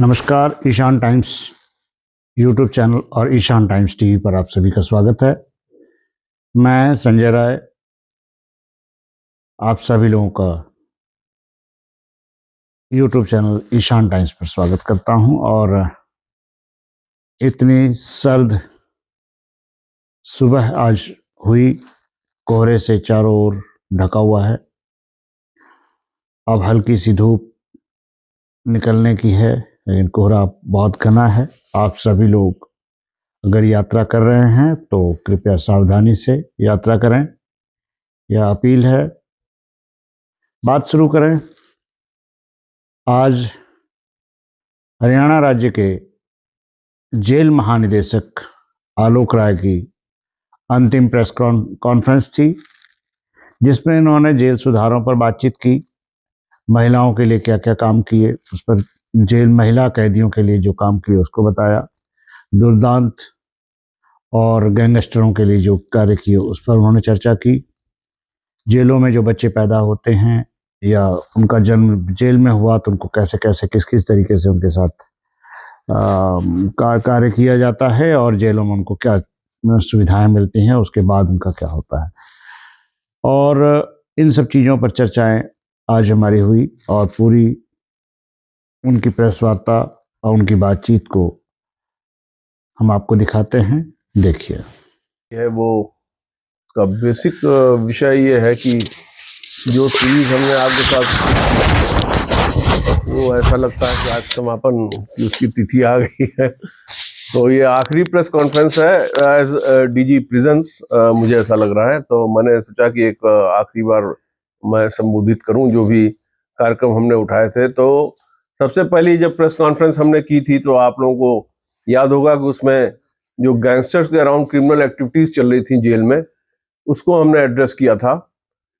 नमस्कार। Ishan times YouTube channel और Ishan times TV पर आप सभी का स्वागत है। मैं संजय राय आप सभी लोगों का यूट्यूब चैनल ईशान टाइम्स पर स्वागत करता हूं। और इतनी सर्द सुबह आज हुई, कोहरे से चारों ओर ढका हुआ है। अब हल्की सी धूप निकलने की है, लेकिन कोहरा बहुत घना है। आप सभी लोग अगर यात्रा कर रहे हैं तो कृपया सावधानी से यात्रा करें, यह अपील है। बात शुरू करें। आज हरियाणा राज्य के जेल महानिदेशक आलोक राय की अंतिम प्रेस कॉन्फ्रेंस थी, जिसमें इन्होंने जेल सुधारों पर बातचीत की, महिलाओं के लिए क्या क्या काम किए उस पर, जेल महिला कैदियों के लिए जो काम किए उसको बताया, दुर्दांत और गैंगस्टरों के लिए जो कार्य किए उस पर उन्होंने चर्चा की। जेलों में जो बच्चे पैदा होते हैं या उनका जन्म जेल में हुआ तो उनको कैसे कैसे किस किस तरीके से उनके साथ कार्य किया जाता है और जेलों में उनको क्या सुविधाएं मिलती हैं, उसके बाद उनका क्या होता है, और इन सब चीज़ों पर चर्चाएं आज हमारी हुई। और पूरी उनकी प्रेस वार्ता और उनकी बातचीत को हम आपको दिखाते हैं, देखिए। है वो का बेसिक विषय ये है कि जो सीरीज हमने आपके साथ, वो ऐसा लगता है कि आज समापन की उसकी तिथि आ गई है। तो ये आखिरी प्रेस कॉन्फ्रेंस है एज डीजी प्रिजन्स, मुझे ऐसा लग रहा है। तो मैंने सोचा कि एक आखिरी बार मैं संबोधित करूं जो भी कार्यक्रम हमने उठाए थे। तो सबसे पहली जब प्रेस कॉन्फ्रेंस हमने की थी तो आप लोगों को याद होगा कि उसमें जो गैंगस्टर्स के अराउंड क्रिमिनल एक्टिविटीज चल रही थी जेल में, उसको हमने एड्रेस किया था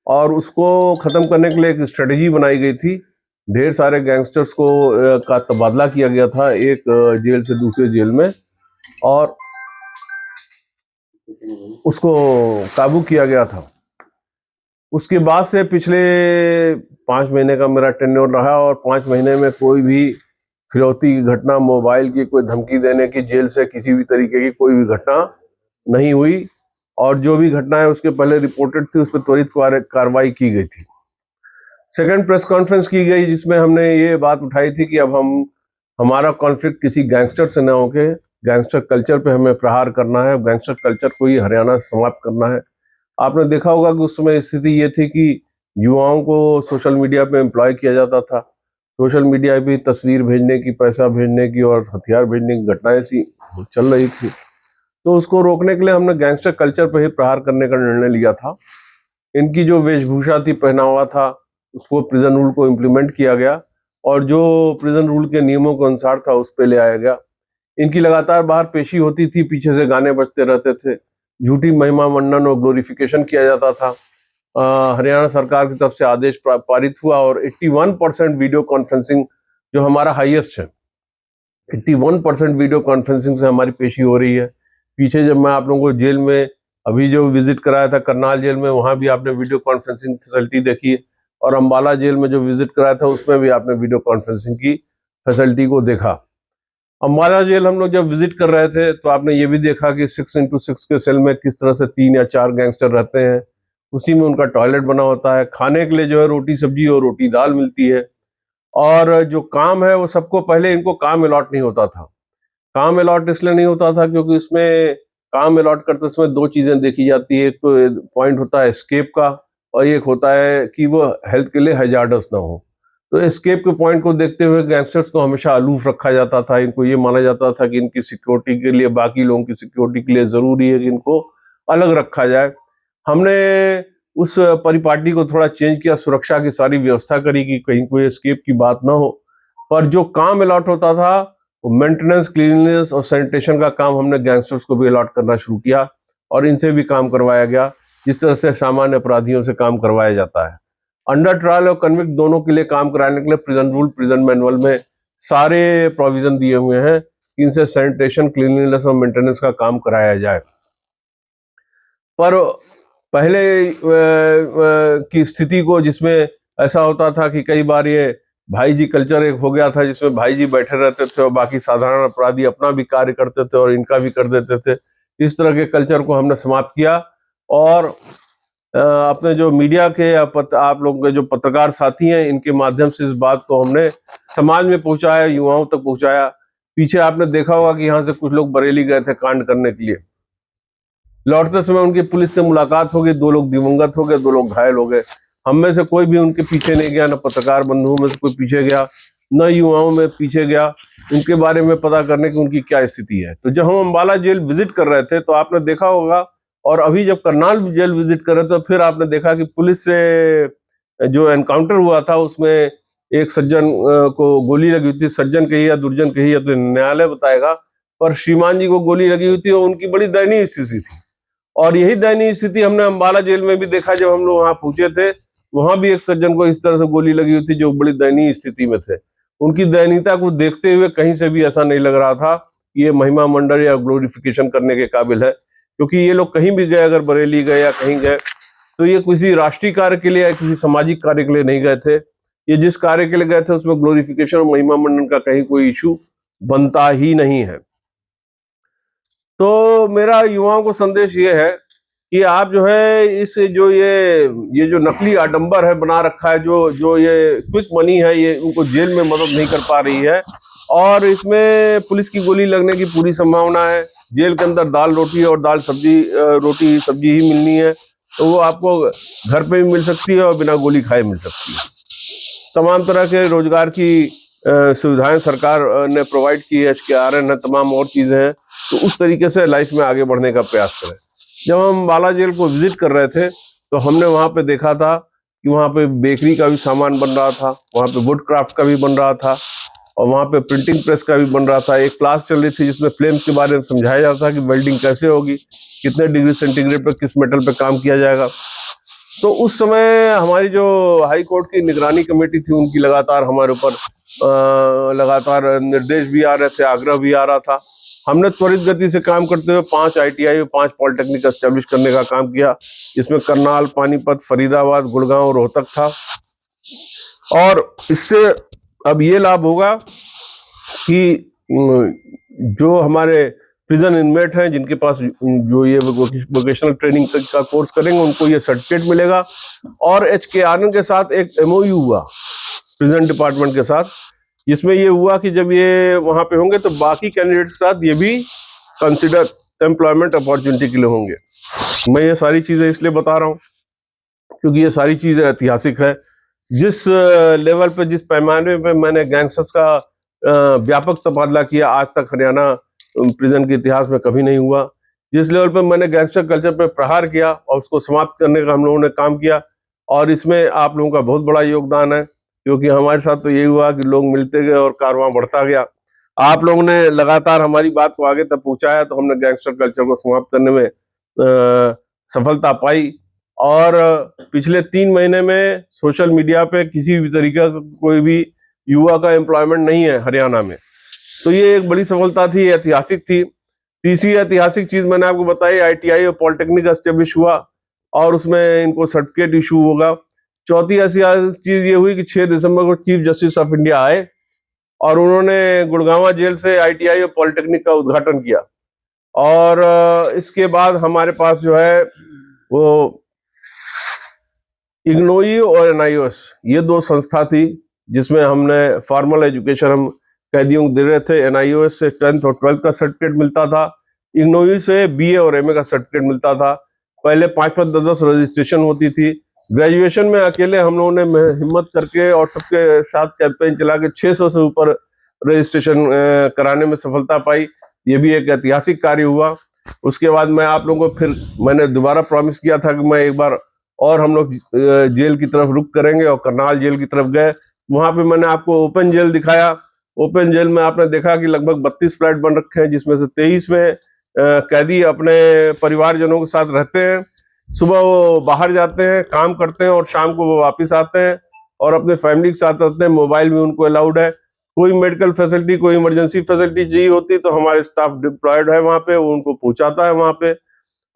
और उसको खत्म करने के लिए एक स्ट्रेटेजी बनाई गई थी। ढेर सारे गैंगस्टर्स को का तबादला किया गया था एक जेल से दूसरे जेल में, और उसको काबू किया गया था। उसके बाद से पिछले 5 महीने का मेरा टेन्योर रहा और 5 महीने में कोई भी फिरौती की घटना, मोबाइल की कोई धमकी देने की, जेल से किसी भी तरीके की कोई भी घटना नहीं हुई। और जो भी घटनाएं उसके पहले रिपोर्टेड थी उस पर त्वरित कार्रवाई की गई थी। सेकंड प्रेस कॉन्फ्रेंस की गई जिसमें हमने ये बात उठाई थी कि अब हमारा कॉन्फ्लिक्ट किसी गैंगस्टर से न होके गैंगस्टर कल्चर पे हमें प्रहार करना है, गैंगस्टर कल्चर को ही हरियाणा से समाप्त करना है। आपने देखा होगा कि उस समय स्थिति ये थी कि युवाओं को सोशल मीडिया पे एम्प्लॉय किया जाता था। सोशल मीडिया भी तस्वीर भेजने की, पैसा भेजने की और हथियार भेजने की घटनाएं सी चल रही थी। तो उसको रोकने के लिए हमने गैंगस्टर कल्चर पर ही प्रहार करने का निर्णय लिया था। इनकी जो वेशभूषा थी, पहनावा था, उसको प्रिजन रूल को इम्प्लीमेंट किया गया और जो प्रिजन रूल के नियमों के अनुसार था उस पर ले आया गया। इनकी लगातार बाहर पेशी होती थी, पीछे से गाने बजते रहते थे, झूठी महिमा मंडन और ग्लोरिफिकेशन किया जाता था। हरियाणा सरकार की तरफ से आदेश पारित हुआ और 81% वीडियो कॉन्फ्रेंसिंग जो हमारा हाईएस्ट है, 81% वीडियो कॉन्फ्रेंसिंग से हमारी पेशी हो रही है। पीछे जब मैं आप लोगों को जेल में अभी जो विजिट कराया था करनाल जेल में, वहां भी आपने वीडियो कॉन्फ्रेंसिंग फैसिलिटी देखी, और अम्बाला जेल में जो विजिट कराया था उसमें भी आपने वीडियो कॉन्फ्रेंसिंग की फैसिलिटी को देखा। अम्बाला जेल हम लोग जब विजिट कर रहे थे तो आपने ये भी देखा कि 6x6 के सेल में किस तरह से 3 या 4 गैंगस्टर रहते हैं। उसी में उनका टॉयलेट बना होता है, खाने के लिए जो है रोटी सब्जी और रोटी दाल मिलती है। और जो काम है वो सबको, पहले इनको काम अलॉट नहीं होता था। काम अलॉट इसलिए नहीं होता था क्योंकि इसमें काम अलॉट करते समय 2 चीजें देखी जाती है। एक तो पॉइंट होता है एस्केप का, और एक होता है कि वो हेल्थ के लिए हैजार्डस ना हो। तो एस्केप के पॉइंट को देखते हुए गैंगस्टर्स को हमेशा अलूफ रखा जाता था। इनको ये माना जाता था कि इनकी सिक्योरिटी के लिए, बाकी लोगों की सिक्योरिटी के लिए जरूरी है कि इनको अलग रखा जाए। हमने उस परिपाटी को थोड़ा चेंज किया, सुरक्षा की सारी व्यवस्था करी कि कहीं कोई एस्केप की बात ना हो। पर जो काम अलॉट होता था वो मेंटेनेंस, क्लीनलीनेस और सैनिटेशन का काम हमने गैंगस्टर्स को भी अलॉट करना शुरू किया और इनसे भी काम करवाया गया, जिस तरह से सामान्य अपराधियों से काम करवाया जाता है। अंडर ट्रायल और कन्विक्ट दोनों के लिए काम कराने के लिए प्रिजन रूल, प्रिजन मैनुअल में सारे प्रोविजन दिए हुए हैं कि इनसे सैनिटेशन, क्लीनलीनेस और मेंटेनेंस का काम कराया जाए। पर पहले की स्थिति को, जिसमें ऐसा होता था कि कई बार ये भाई जी कल्चर एक हो गया था, जिसमें भाई जी बैठे रहते थे और बाकी साधारण अपराधी अपना भी कार्य करते थे और इनका भी कर देते थे। इस तरह के कल्चर को हमने समाप्त किया और अपने जो मीडिया के आप लोगों के जो पत्रकार साथी हैं, इनके माध्यम से इस बात को हमने समाज में पहुंचाया, युवाओं तक पहुंचाया। पीछे आपने देखा होगा कि यहाँ से कुछ लोग बरेली गए थे कांड करने के लिए, लौटते समय उनकी पुलिस से मुलाकात हो गई, 2 लोग दिवंगत हो गए, 2 लोग घायल हो गए। हम में से कोई भी उनके पीछे नहीं गया, न पत्रकार बंधुओं में से कोई पीछे गया, न युवाओं में पीछे गया उनके बारे में पता करने की उनकी क्या स्थिति है। तो जब हम अम्बाला जेल विजिट कर रहे थे तो आपने देखा होगा, और अभी जब करनाल जेल विजिट कर रहे थे तो फिर आपने देखा कि पुलिस से जो एनकाउंटर हुआ था उसमें एक सज्जन को गोली लगी हुई थी। सज्जन कही या दुर्जन कही या तो न्यायालय बताएगा, पर श्रीमान जी को गोली लगी हुई थी और उनकी बड़ी दयनीय स्थिति थी। और यही दयनीय स्थिति हमने अम्बाला जेल में भी देखा। जब हम लोग वहां पहुंचे थे, वहां भी एक सज्जन को इस तरह से गोली लगी हुई थी जो बड़ी दयनीय स्थिति में थे। उनकी दयनीयता को देखते हुए कहीं से भी ऐसा नहीं लग रहा था कि ये महिमा मंडल या ग्लोरिफिकेशन करने के काबिल है, क्योंकि ये लोग कहीं भी गए, अगर बरेली गए या कहीं गए, तो ये किसी राष्ट्रीय कार्य के लिए या किसी सामाजिक कार्य के लिए नहीं गए थे। ये जिस कार्य के लिए गए थे उसमें ग्लोरिफिकेशन और महिमा मंडन का कहीं कोई इशू बनता ही नहीं है। तो मेरा युवाओं को संदेश ये है कि आप जो है इस जो ये जो नकली आडंबर है बना रखा है, जो ये क्विक मनी है, ये उनको जेल में मदद नहीं कर पा रही है और इसमें पुलिस की गोली लगने की पूरी संभावना है। जेल के अंदर दाल रोटी और दाल सब्जी, रोटी सब्जी ही मिलनी है, तो वो आपको घर पे भी मिल सकती है और बिना गोली खाए मिल सकती है। तमाम तरह के रोजगार की सुविधाएं सरकार ने प्रोवाइड की है, HKRN है, तमाम और चीजें हैं। तो उस तरीके से लाइफ में आगे बढ़ने का प्रयास करें। जब हम बाला जेल को विजिट कर रहे थे तो हमने वहां पे देखा था कि वहां पे बेकरी का भी सामान बन रहा था, वहां पे वुड क्राफ्ट का भी बन रहा था और वहां पे प्रिंटिंग प्रेस का भी बन रहा था। एक क्लास चल रही थी जिसमें फ्लेम्स के बारे में समझाया जाता था कि वेल्डिंग कैसे होगी, कितने डिग्री सेंटीग्रेड पे किस मेटल पे काम किया जाएगा। तो उस समय हमारी जो हाई कोर्ट की निगरानी कमेटी थी, उनकी लगातार हमारे ऊपर लगातार निर्देश भी आ रहे थे, आग्रह भी आ रहा था। हमने त्वरित गति से काम करते हुए 5 ITI और 5 पॉलिटेक्निक एस्टेब्लिश करने का काम किया, जिसमें करनाल, पानीपत, फरीदाबाद, गुड़गांव, रोहतक था। और इससे अब ये लाभ होगा कि जो हमारे प्रिजन इनमेट हैं जिनके पास जो ये वोकेशनल ट्रेनिंग का कोर्स करेंगे, उनको ये सर्टिफिकेट मिलेगा। और HKRN के साथ एक MOU हुआ प्रिजन डिपार्टमेंट के साथ, जिसमें ये हुआ कि जब ये वहां पे होंगे तो बाकी कैंडिडेट के साथ ये भी कंसिडर एम्प्लॉयमेंट अपॉर्चुनिटी के लिए होंगे। मैं ये सारी चीजें इसलिए बता रहा हूँ क्योंकि ये सारी चीजें ऐतिहासिक है। जिस लेवल पे, जिस पैमाने पे मैंने गैंगस्टर्स का व्यापक तबादला किया, आज तक हरियाणा प्रिजन के इतिहास में कभी नहीं हुआ। जिस लेवल पे मैंने गैंगस्टर कल्चर पे प्रहार किया और उसको समाप्त करने का हम लोगों ने काम किया, और इसमें आप लोगों का बहुत बड़ा योगदान है, क्योंकि हमारे साथ तो यही हुआ कि लोग मिलते गए और कारवां बढ़ता गया। आप लोगों ने लगातार हमारी बात को आगे तक पहुंचाया, तो हमने गैंगस्टर कल्चर को समाप्त करने में सफलता पाई। और पिछले 3 महीने में सोशल मीडिया पे किसी भी तरीके का कोई भी युवा का एम्प्लॉयमेंट नहीं है हरियाणा में। तो ये एक बड़ी सफलता थी, ऐतिहासिक थी। तीसरी ऐतिहासिक चीज मैंने आपको बताई, ITI और पॉलिटेक्निक एस्टेब्लिश हुआ और उसमें इनको सर्टिफिकेट इशू होगा। चौथी ऐसी चीज ये हुई कि 6 दिसंबर को चीफ जस्टिस ऑफ इंडिया आए और उन्होंने गुड़गांव जेल से ITI और पॉलिटेक्निक का उद्घाटन किया। और इसके बाद हमारे पास जो है वो इग्नोई और NIOS, ये 2 संस्था थी जिसमें हमने फॉर्मल एजुकेशन हम कैदियों को दे रहे थे। NIOS से 10th और 12th का सर्टिफिकेट मिलता था, इग्नोई से BA और MA का सर्टिफिकेट मिलता था। पहले 5-5, 10-10 रजिस्ट्रेशन होती थी। ग्रेजुएशन में अकेले हम लोगों ने हिम्मत करके और सबके साथ कैंपेन चला के 600 से ऊपर रजिस्ट्रेशन कराने में सफलता पाई। ये भी एक ऐतिहासिक कार्य हुआ। उसके बाद मैं आप लोगों को फिर मैंने दोबारा प्रॉमिस किया था कि मैं एक बार और हम लोग जेल की तरफ रुख करेंगे, और करनाल जेल की तरफ गए। वहां पे मैंने आपको ओपन जेल दिखाया। ओपन जेल में आपने देखा कि लगभग 32 फ्लैट बन रखे हैं, जिसमें से 23 में कैदी अपने परिवारजनों के साथ रहते हैं। सुबह वो बाहर जाते हैं, काम करते हैं और शाम को वो वापस आते हैं और अपने फैमिली के साथ रहते हैं। मोबाइल भी उनको अलाउड है। कोई मेडिकल फैसिलिटी, कोई इमरजेंसी फैसिलिटी चाहिए होती तो हमारे स्टाफ डिप्लॉयड है वहां पे, वो उनको पहुंचाता है वहां पे।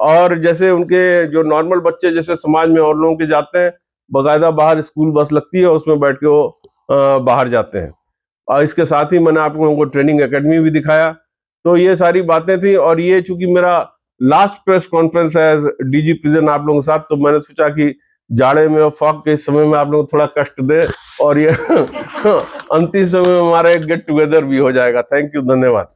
और जैसे उनके जो नॉर्मल बच्चे जैसे समाज में और लोगों के जाते हैं, बाकायदा बाहर स्कूल बस लगती है, उसमें बैठ के वो बाहर जाते हैं। और इसके साथ ही मैंने आप लोगों को ट्रेनिंग एकेडमी भी दिखाया। तो ये सारी बातें थी, और ये चूंकि मेरा लास्ट प्रेस कॉन्फ्रेंस है डीजी प्रिजन आप लोगों के साथ, तो मैंने सोचा कि जाड़े में और फॉग के समय में आप लोग थोड़ा कष्ट दे, और ये अंतिम समय में हमारा एक गेट टुगेदर भी हो जाएगा। थैंक यू, धन्यवाद।